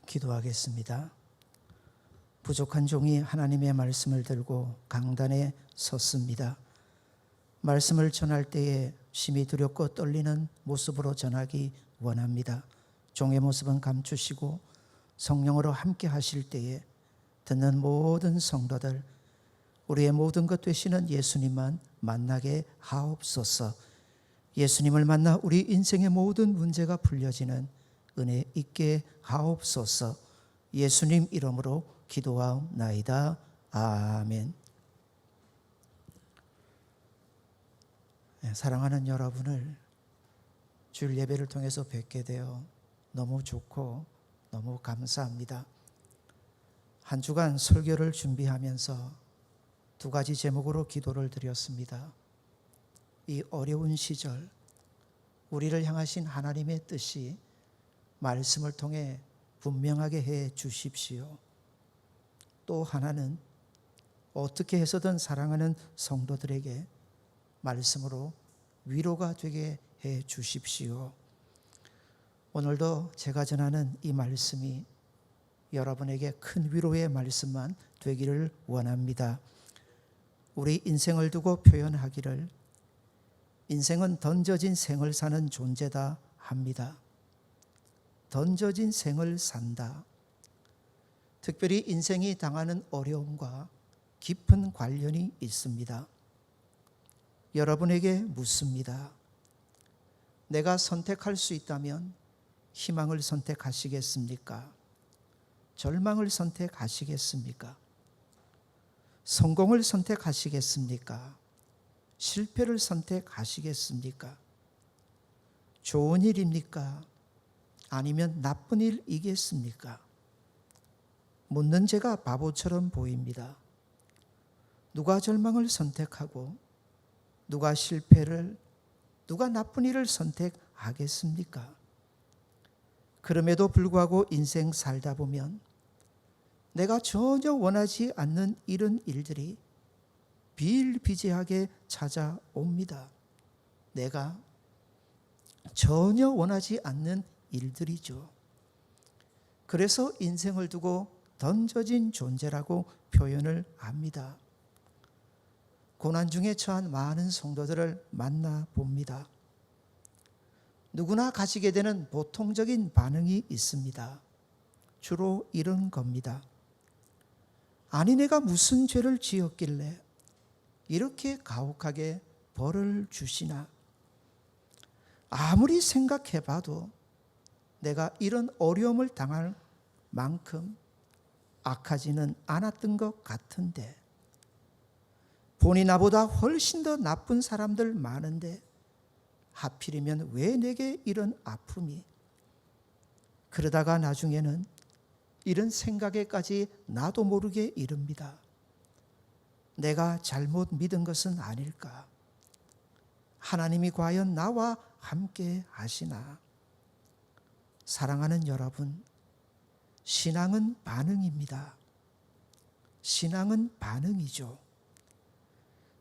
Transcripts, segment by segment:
기도하겠습니다. 부족한 종이 하나님의 말씀을 들고 강단에 섰습니다. 말씀을 전할 때에 심히 두렵고 떨리는 모습으로 전하기 원합니다. 종의 모습은 감추시고 성령으로 함께 하실 때에 듣는 모든 성도들, 우리의 모든 것 되시는 예수님만 만나게 하옵소서. 예수님을 만나 우리 인생의 모든 문제가 풀려지는 은혜 있게 하옵소서. 예수님 이름으로 기도하옵나이다. 아멘. 사랑하는 여러분을 주일 예배를 통해서 뵙게 되어 너무 좋고 너무 감사합니다. 한 주간 설교를 준비하면서 두 가지 제목으로 기도를 드렸습니다. 이 어려운 시절 우리를 향하신 하나님의 뜻이 말씀을 통해 분명하게 해 주십시오. 또 하나는 어떻게 해서든 사랑하는 성도들에게 말씀으로 위로가 되게 해 주십시오. 오늘도 제가 전하는 이 말씀이 여러분에게 큰 위로의 말씀만 되기를 원합니다. 우리 인생을 두고 표현하기를 인생은 던져진 생을 사는 존재다 합니다. 던져진 생을 산다. 특별히 인생이 당하는 어려움과 깊은 관련이 있습니다. 여러분에게 묻습니다. 내가 선택할 수 있다면 희망을 선택하시겠습니까? 절망을 선택하시겠습니까? 성공을 선택하시겠습니까? 실패를 선택하시겠습니까? 좋은 일입니까? 아니면 나쁜 일이겠습니까? 묻는 제가 바보처럼 보입니다. 누가 절망을 선택하고 누가 실패를, 누가 나쁜 일을 선택하겠습니까? 그럼에도 불구하고 인생 살다 보면 내가 전혀 원하지 않는 이런 일들이 비일비재하게 찾아옵니다. 내가 전혀 원하지 않는 일들이죠. 그래서 인생을 두고 던져진 존재라고 표현을 합니다. 고난 중에 처한 많은 성도들을 만나봅니다. 누구나 가지게 되는 보통적인 반응이 있습니다. 주로 이런 겁니다. 아니 내가 무슨 죄를 지었길래 이렇게 가혹하게 벌을 주시나. 아무리 생각해봐도 내가 이런 어려움을 당할 만큼 악하지는 않았던 것 같은데, 보니 나보다 훨씬 더 나쁜 사람들 많은데 하필이면 왜 내게 이런 아픔이. 그러다가 나중에는 이런 생각에까지 나도 모르게 이릅니다. 내가 잘못 믿은 것은 아닐까? 하나님이 과연 나와 함께 하시나? 사랑하는 여러분, 신앙은 반응입니다. 신앙은 반응이죠.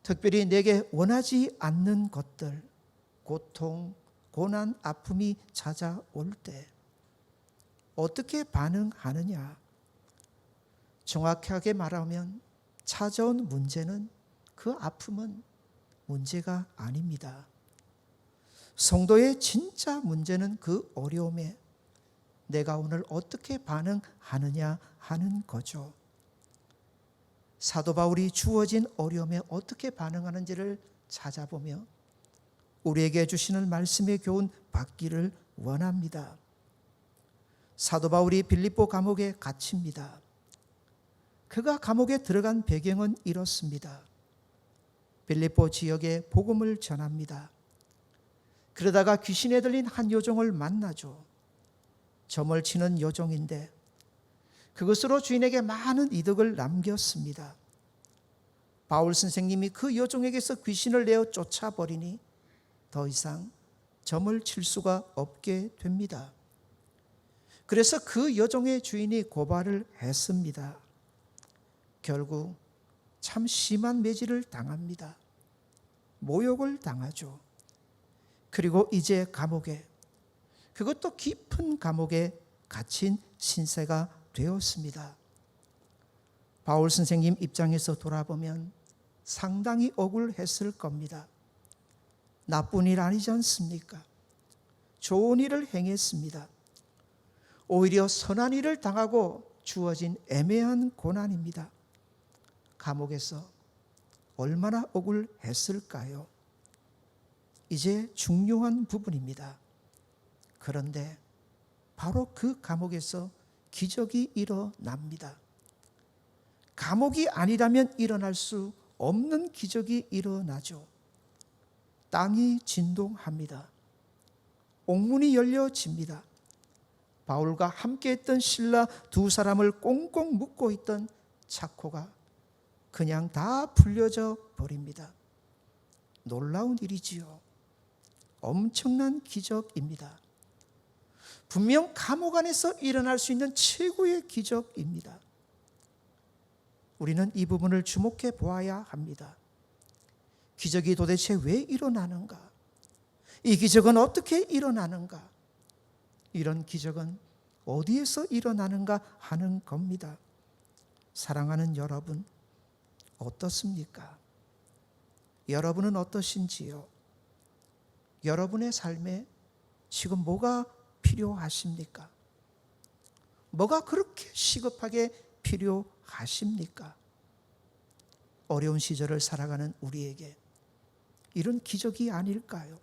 특별히 내게 원하지 않는 것들, 고통, 고난, 아픔이 찾아올 때 어떻게 반응하느냐? 정확하게 말하면 찾아온 문제는, 그 아픔은 문제가 아닙니다. 성도의 진짜 문제는 그 어려움에 내가 오늘 어떻게 반응하느냐 하는 거죠. 사도 바울이 주어진 어려움에 어떻게 반응하는지를 찾아보며 우리에게 주시는 말씀의 교훈 받기를 원합니다. 사도 바울이 빌립보 감옥에 갇힙니다. 그가 감옥에 들어간 배경은 이렇습니다. 빌립보 지역에 복음을 전합니다. 그러다가 귀신에 들린 한 요종을 만나죠. 점을 치는 요종인데 그것으로 주인에게 많은 이득을 남겼습니다. 바울 선생님이 그 요종에게서 귀신을 내어 쫓아버리니 더 이상 점을 칠 수가 없게 됩니다. 그래서 그 요종의 주인이 고발을 했습니다. 결국 참 심한 매질을 당합니다. 모욕을 당하죠. 그리고 이제 감옥에, 그것도 깊은 감옥에 갇힌 신세가 되었습니다. 바울 선생님 입장에서 돌아보면 상당히 억울했을 겁니다. 나쁜 일 아니지 않습니까? 좋은 일을 행했습니다. 오히려 선한 일을 당하고 주어진 애매한 고난입니다. 감옥에서 얼마나 억울했을까요? 이제 중요한 부분입니다. 그런데 바로 그 감옥에서 기적이 일어납니다. 감옥이 아니라면 일어날 수 없는 기적이 일어나죠. 땅이 진동합니다. 옥문이 열려집니다. 바울과 함께했던 신라 두 사람을 꽁꽁 묶고 있던 착고가 그냥 다 풀려져 버립니다. 놀라운 일이지요. 엄청난 기적입니다. 분명 감옥 안에서 일어날 수 있는 최고의 기적입니다. 우리는 이 부분을 주목해 보아야 합니다. 기적이 도대체 왜 일어나는가? 이 기적은 어떻게 일어나는가? 이런 기적은 어디에서 일어나는가 하는 겁니다. 사랑하는 여러분, 어떻습니까? 여러분은 어떠신지요? 여러분의 삶에 지금 뭐가 필요하십니까? 뭐가 그렇게 시급하게 필요하십니까? 어려운 시절을 살아가는 우리에게 이런 기적이 아닐까요?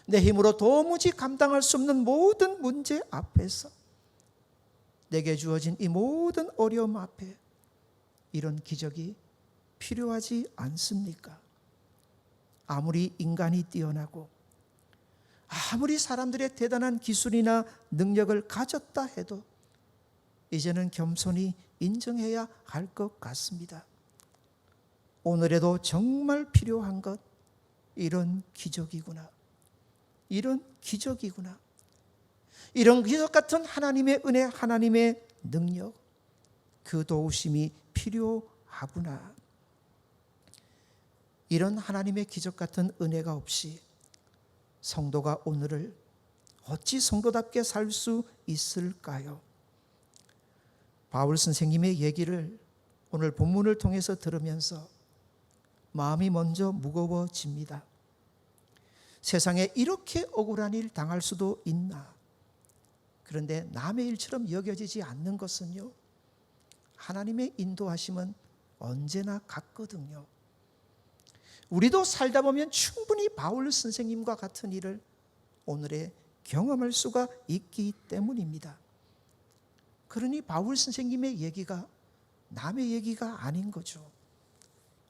내 힘으로 도무지 감당할 수 없는 모든 문제 앞에서, 내게 주어진 이 모든 어려움 앞에 이런 기적이 필요하지 않습니까? 아무리 인간이 뛰어나고 아무리 사람들의 대단한 기술이나 능력을 가졌다 해도 이제는 겸손히 인정해야 할 것 같습니다. 오늘에도 정말 필요한 것, 이런 기적이구나. 이런 기적이구나. 이런 기적 같은 하나님의 은혜, 하나님의 능력, 그 도우심이 필요하구나. 이런 하나님의 기적 같은 은혜가 없이 성도가 오늘을 어찌 성도답게 살 수 있을까요? 바울 선생님의 얘기를 오늘 본문을 통해서 들으면서 마음이 먼저 무거워집니다. 세상에 이렇게 억울한 일 당할 수도 있나? 그런데 남의 일처럼 여겨지지 않는 것은요, 하나님의 인도하심은 언제나 같거든요. 우리도 살다 보면 충분히 바울 선생님과 같은 일을 오늘에 경험할 수가 있기 때문입니다. 그러니 바울 선생님의 얘기가 남의 얘기가 아닌 거죠.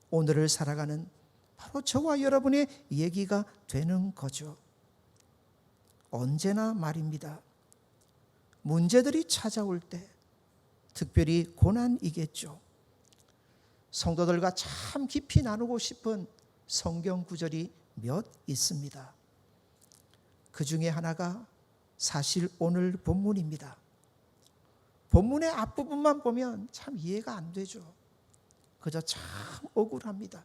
오늘을 살아가는 바로 저와 여러분의 얘기가 되는 거죠. 언제나 말입니다. 문제들이 찾아올 때, 특별히 고난이겠죠. 성도들과 참 깊이 나누고 싶은 성경 구절이 몇 있습니다. 그 중에 하나가 사실 오늘 본문입니다. 본문의 앞부분만 보면 참 이해가 안 되죠. 그저 참 억울합니다.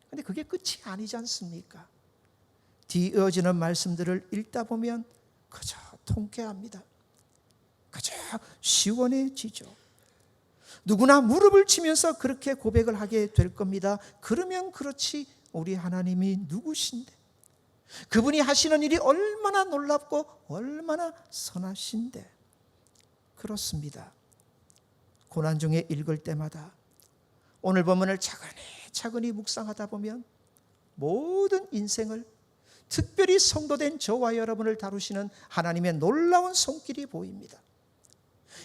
그런데 그게 끝이 아니지 않습니까? 뒤이어지는 말씀들을 읽다 보면 그저 통쾌합니다. 그저 시원해지죠. 누구나 무릎을 치면서 그렇게 고백을 하게 될 겁니다. 그러면 그렇지, 우리 하나님이 누구신데, 그분이 하시는 일이 얼마나 놀랍고 얼마나 선하신데. 그렇습니다. 고난 중에 읽을 때마다 오늘 본문을 차근히 묵상하다 보면 모든 인생을, 특별히 성도된 저와 여러분을 다루시는 하나님의 놀라운 손길이 보입니다.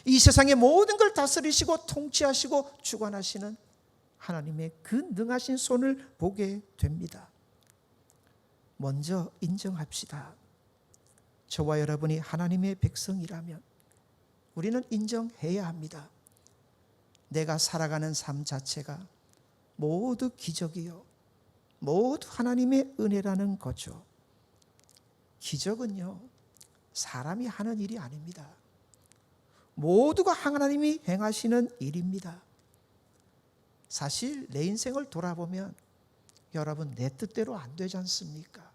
이 세상의 모든 걸 다스리시고 통치하시고 주관하시는 하나님의 그 능하신 손을 보게 됩니다. 먼저 인정합시다. 저와 여러분이 하나님의 백성이라면 우리는 인정해야 합니다. 내가 살아가는 삶 자체가 모두 기적이요, 모두 하나님의 은혜라는 거죠. 기적은요, 사람이 하는 일이 아닙니다. 모두가 하나님이 행하시는 일입니다. 사실 내 인생을 돌아보면 여러분, 내 뜻대로 안 되지 않습니까?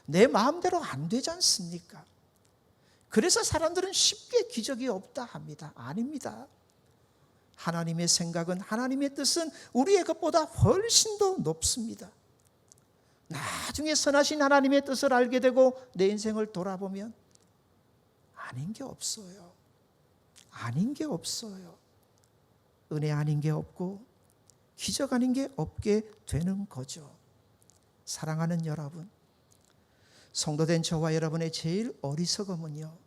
내 마음대로 안 되지 않습니까? 그래서 사람들은 쉽게 기적이 없다 합니다. 아닙니다. 하나님의 생각은, 하나님의 뜻은 우리의 것보다 훨씬 더 높습니다. 나중에 선하신 하나님의 뜻을 알게 되고 내 인생을 돌아보면 아닌 게 없어요. 아닌 게 없어요. 은혜 아닌 게 없고 기적 아닌 게 없게 되는 거죠. 사랑하는 여러분, 성도된 저와 여러분의 제일 어리석음은요,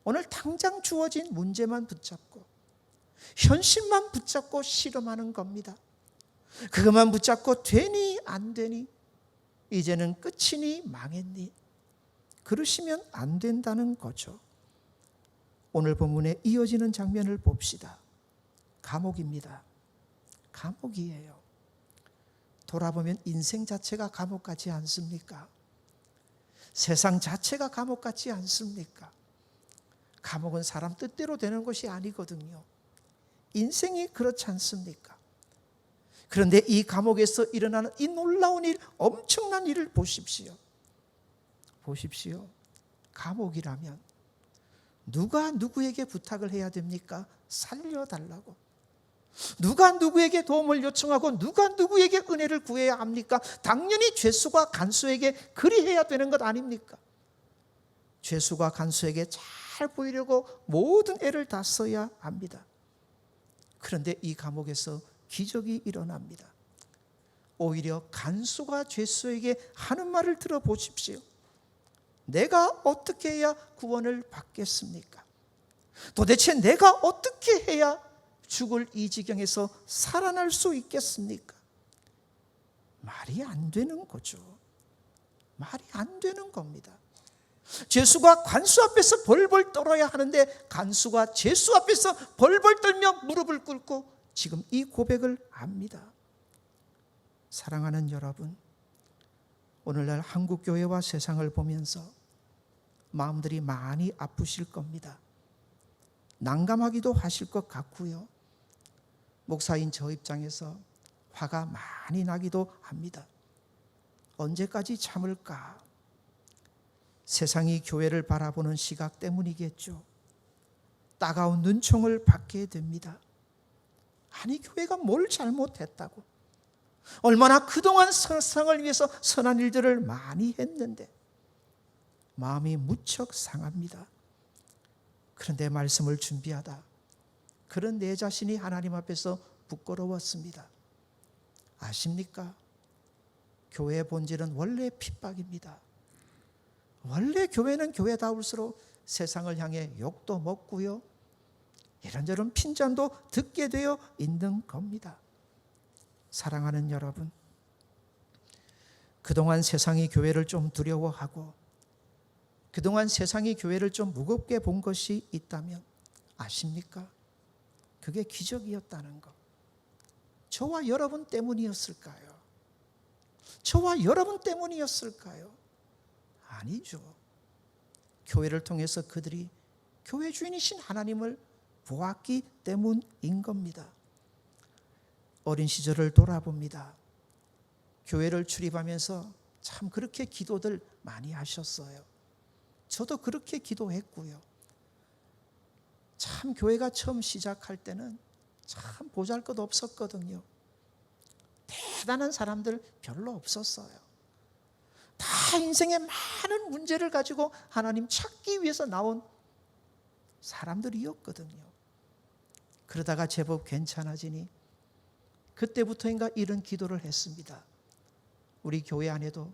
오늘 당장 주어진 문제만 붙잡고 현실만 붙잡고 실험하는 겁니다. 그것만 붙잡고 되니 안 되니, 이제는 끝이니 망했니, 그러시면 안 된다는 거죠. 오늘 본문에 이어지는 장면을 봅시다. 감옥입니다. 감옥이에요. 돌아보면 인생 자체가 감옥 같지 않습니까? 세상 자체가 감옥 같지 않습니까? 감옥은 사람 뜻대로 되는 것이 아니거든요. 인생이 그렇지 않습니까? 그런데 이 감옥에서 일어나는 이 놀라운 일, 엄청난 일을 보십시오. 보십시오. 감옥이라면 누가 누구에게 부탁을 해야 됩니까? 살려달라고. 누가 누구에게 도움을 요청하고 누가 누구에게 은혜를 구해야 합니까? 당연히 죄수가 간수에게 그리해야 되는 것 아닙니까? 죄수가 간수에게 잘 보이려고 모든 애를 다 써야 합니다. 그런데 이 감옥에서 기적이 일어납니다. 오히려 간수가 죄수에게 하는 말을 들어보십시오. 내가 어떻게 해야 구원을 받겠습니까? 도대체 내가 어떻게 해야 죽을 이 지경에서 살아날 수 있겠습니까? 말이 안 되는 거죠. 말이 안 되는 겁니다. 죄수가 간수 앞에서 벌벌 떨어야 하는데 간수가 죄수 앞에서 벌벌 떨며 무릎을 꿇고 지금 이 고백을 합니다. 사랑하는 여러분, 오늘날 한국교회와 세상을 보면서 마음들이 많이 아프실 겁니다. 난감하기도 하실 것 같고요. 목사인 저 입장에서 화가 많이 나기도 합니다. 언제까지 참을까? 세상이 교회를 바라보는 시각 때문이겠죠. 따가운 눈총을 받게 됩니다. 아니, 교회가 뭘 잘못했다고? 얼마나 그동안 세상을 위해서 선한 일들을 많이 했는데 마음이 무척 상합니다. 그런데 말씀을 준비하다 그런 내 자신이 하나님 앞에서 부끄러웠습니다. 아십니까? 교회의 본질은 원래 핍박입니다. 원래 교회는 교회다울수록 세상을 향해 욕도 먹고요, 이런저런 핀잔도 듣게 되어 있는 겁니다. 사랑하는 여러분, 그동안 세상이 교회를 좀 두려워하고 그동안 세상이 교회를 좀 무겁게 본 것이 있다면 아십니까? 그게 기적이었다는 것. 저와 여러분 때문이었을까요? 저와 여러분 때문이었을까요? 아니죠. 교회를 통해서 그들이 교회 주인이신 하나님을 보았기 때문인 겁니다. 어린 시절을 돌아봅니다. 교회를 출입하면서 참 그렇게 기도들 많이 하셨어요. 저도 그렇게 기도했고요. 참 교회가 처음 시작할 때는 참 보잘것 없었거든요. 대단한 사람들 별로 없었어요. 다 인생의 많은 문제를 가지고 하나님 찾기 위해서 나온 사람들이었거든요. 그러다가 제법 괜찮아지니 그때부터인가 이런 기도를 했습니다. 우리 교회 안에도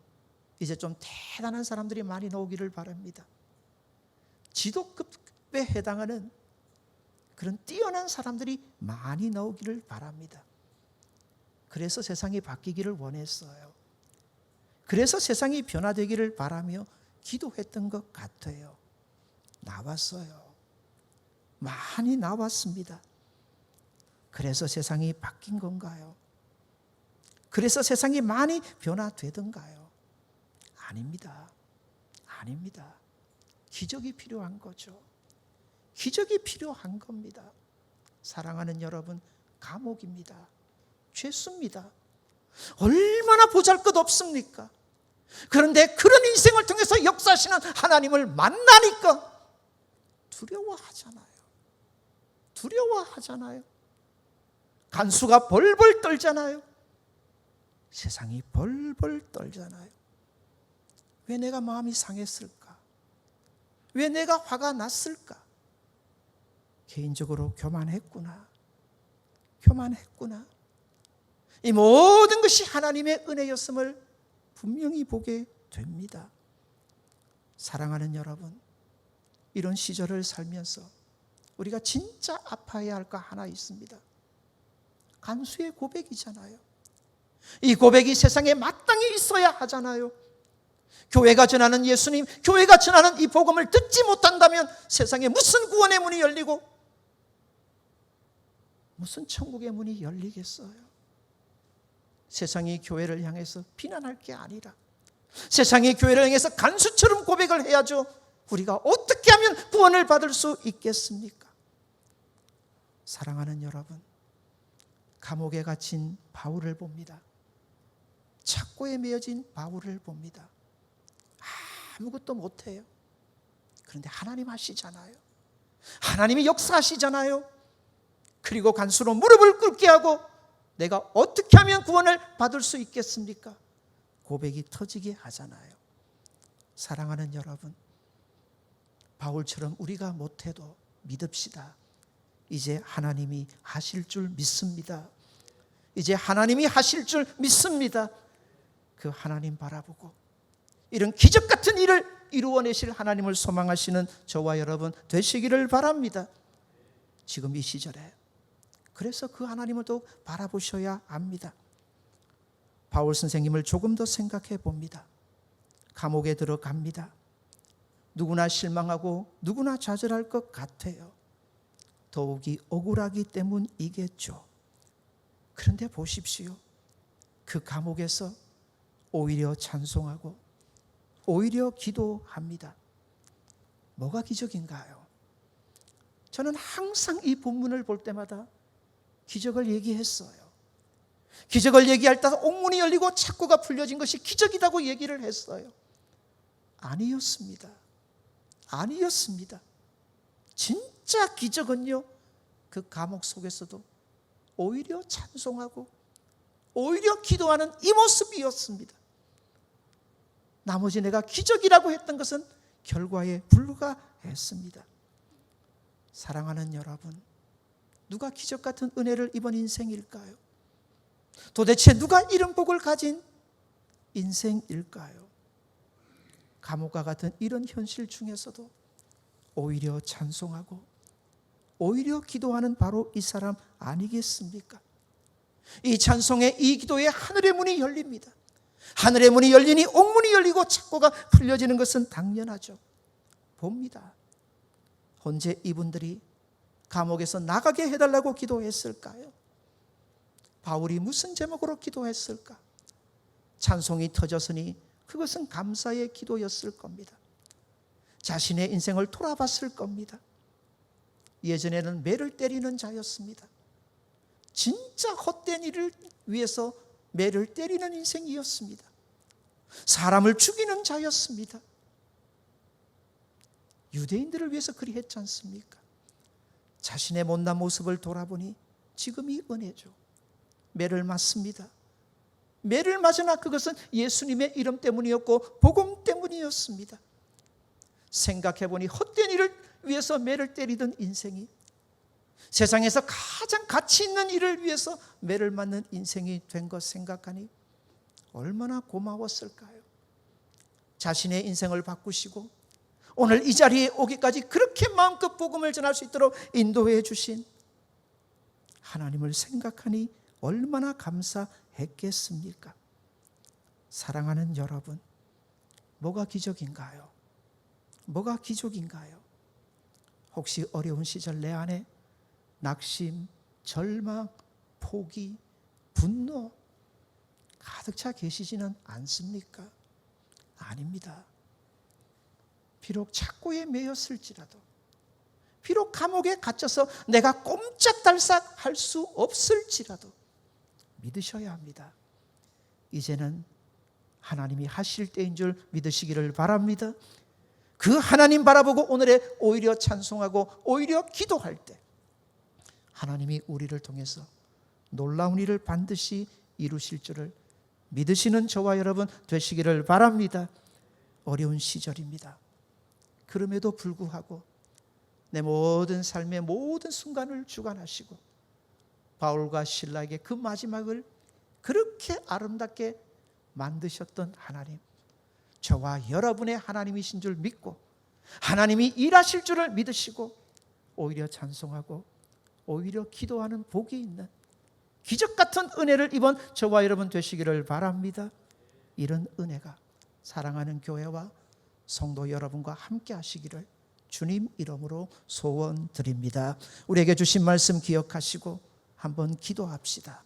이제 좀 대단한 사람들이 많이 나오기를 바랍니다. 지도급에 해당하는 그런 뛰어난 사람들이 많이 나오기를 바랍니다. 그래서 세상이 바뀌기를 원했어요. 그래서 세상이 변화되기를 바라며 기도했던 것 같아요. 나왔어요. 많이 나왔습니다. 그래서 세상이 바뀐 건가요? 그래서 세상이 많이 변화되던가요? 아닙니다. 아닙니다. 기적이 필요한 거죠. 기적이 필요한 겁니다. 사랑하는 여러분, 감옥입니다. 죄수입니다. 얼마나 보잘것 없습니까? 그런데 그런 인생을 통해서 역사하시는 하나님을 만나니까 두려워하잖아요. 두려워하잖아요. 간수가 벌벌 떨잖아요. 세상이 벌벌 떨잖아요. 왜 내가 마음이 상했을까? 왜 내가 화가 났을까? 개인적으로 교만했구나. 교만했구나. 이 모든 것이 하나님의 은혜였음을 분명히 보게 됩니다. 사랑하는 여러분, 이런 시절을 살면서 우리가 진짜 아파해야 할 거 하나 있습니다. 간수의 고백이잖아요. 이 고백이 세상에 마땅히 있어야 하잖아요. 교회가 전하는 예수님, 교회가 전하는 이 복음을 듣지 못한다면 세상에 무슨 구원의 문이 열리고 무슨 천국의 문이 열리겠어요? 세상이 교회를 향해서 비난할 게 아니라 세상이 교회를 향해서 간수처럼 고백을 해야죠. 우리가 어떻게 하면 구원을 받을 수 있겠습니까? 사랑하는 여러분, 감옥에 갇힌 바울을 봅니다. 착고에 매어진 바울을 봅니다. 아무것도 못해요. 그런데 하나님 하시잖아요. 하나님이 역사하시잖아요. 그리고 간수로 무릎을 꿇게 하고 내가 어떻게 하면 구원을 받을 수 있겠습니까? 고백이 터지게 하잖아요. 사랑하는 여러분, 바울처럼 우리가 못해도 믿읍시다. 이제 하나님이 하실 줄 믿습니다. 이제 하나님이 하실 줄 믿습니다. 그 하나님 바라보고 이런 기적 같은 일을 이루어내실 하나님을 소망하시는 저와 여러분 되시기를 바랍니다. 지금 이 시절에. 그래서 그 하나님을 또 바라보셔야 합니다. 바울 선생님을 조금 더 생각해 봅니다. 감옥에 들어갑니다. 누구나 실망하고 누구나 좌절할 것 같아요. 더욱이 억울하기 때문이겠죠. 그런데 보십시오. 그 감옥에서 오히려 찬송하고 오히려 기도합니다. 뭐가 기적인가요? 저는 항상 이 본문을 볼 때마다 기적을 얘기했어요. 기적을 얘기할 때 옥문이 열리고 착고가 풀려진 것이 기적이라고 얘기를 했어요. 아니었습니다. 아니었습니다. 진짜 기적은요, 그 감옥 속에서도 오히려 찬송하고 오히려 기도하는 이 모습이었습니다. 나머지 내가 기적이라고 했던 것은 결과에 불과했습니다. 사랑하는 여러분, 누가 기적 같은 은혜를 입은 인생일까요? 도대체 누가 이런 복을 가진 인생일까요? 감옥과 같은 이런 현실 중에서도 오히려 찬송하고 오히려 기도하는 바로 이 사람 아니겠습니까? 이 찬송의 이 기도에 하늘의 문이 열립니다. 하늘의 문이 열리니 옥문이 열리고 착고가 풀려지는 것은 당연하죠. 봅니다. 언제 이분들이 감옥에서 나가게 해달라고 기도했을까요? 바울이 무슨 제목으로 기도했을까? 찬송이 터졌으니 그것은 감사의 기도였을 겁니다. 자신의 인생을 돌아봤을 겁니다. 예전에는 매를 때리는 자였습니다. 진짜 헛된 일을 위해서 매를 때리는 인생이었습니다. 사람을 죽이는 자였습니다. 유대인들을 위해서 그리 했지 않습니까? 자신의 못난 모습을 돌아보니 지금이 은혜죠. 매를 맞습니다. 매를 맞으나 그것은 예수님의 이름 때문이었고 복음 때문이었습니다. 생각해보니 헛된 일을 위해서 매를 때리던 인생이 세상에서 가장 가치 있는 일을 위해서 매를 맞는 인생이 된 것 생각하니 얼마나 고마웠을까요? 자신의 인생을 바꾸시고 오늘 이 자리에 오기까지 그렇게 마음껏 복음을 전할 수 있도록 인도해 주신 하나님을 생각하니 얼마나 감사했겠습니까? 사랑하는 여러분, 뭐가 기적인가요? 뭐가 기적인가요? 혹시 어려운 시절 내 안에 낙심, 절망, 포기, 분노 가득 차 계시지는 않습니까? 아닙니다. 비록 착고에 매였을지라도, 비록 감옥에 갇혀서 내가 꼼짝달싹 할 수 없을지라도 믿으셔야 합니다. 이제는 하나님이 하실 때인 줄 믿으시기를 바랍니다. 그 하나님 바라보고 오늘에 오히려 찬송하고 오히려 기도할 때 하나님이 우리를 통해서 놀라운 일을 반드시 이루실 줄을 믿으시는 저와 여러분 되시기를 바랍니다. 어려운 시절입니다. 그럼에도 불구하고 내 모든 삶의 모든 순간을 주관하시고 바울과 실라에게 그 마지막을 그렇게 아름답게 만드셨던 하나님, 저와 여러분의 하나님이신 줄 믿고 하나님이 일하실 줄을 믿으시고 오히려 찬송하고 오히려 기도하는 복이 있는 기적 같은 은혜를 이번 저와 여러분 되시기를 바랍니다. 이런 은혜가 사랑하는 교회와 성도 여러분과 함께 하시기를 주님 이름으로 소원드립니다. 우리에게 주신 말씀 기억하시고 한번 기도합시다.